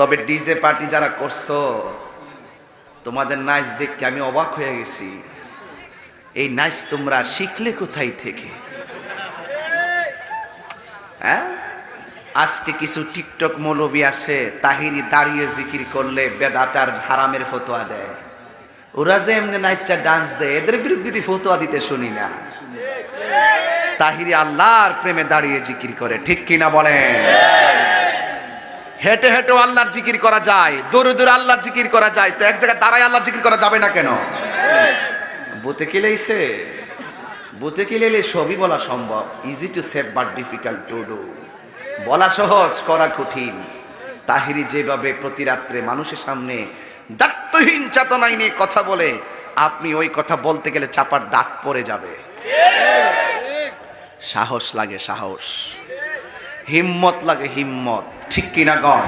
তবে DJ party যারা করছো, তোমাদের নাচ দেখে আমি অবাক হয়ে গেছি। এই নাচ তোমরা শিখলে কোথায় থেকে? হ্যাঁ, আজকে কিছু টিকটক মৌলবী আছে, তাহিরি দাঁড়িয়ে জিকির করলে বেদাত আর হারামের ফতোয়া দেয়। ওরা যে এমনি নাইচা ডান্স দেয়, এদের বিরুদ্ধে ফতোয়া দিতে শুনি না। তাহিরি আল্লাহর প্রেমে দাঁড়িয়ে জিকির করে, ঠিক কিনা বলেন? হেঁটে হেঁটেও আল্লাহর জিকির করা যায়, দূরে দূরে আল্লাহর জিকির করা যায়, তো এক জায়গায় দাঁড়ায় আল্লাহর জিকির করা যাবে না কেন? বুতে কিলেইছে, বুতে কিলেলে সবই বলা সম্ভব। Easy to save but difficult to do. বলা সহজ, করা কঠিন। তাহিরি যেভাবে প্রতি রাত্রে মানুষের সামনে দায়িত্বহীন চেতনায় নিয়ে কথা বলে, আপনি ওই কথা বলতে গেলে চাপার দাগ পড়ে যাবে। সাহস লাগে, সাহস, হিম্মত লাগে, হিম্মত, ঠিক কিনা গণ?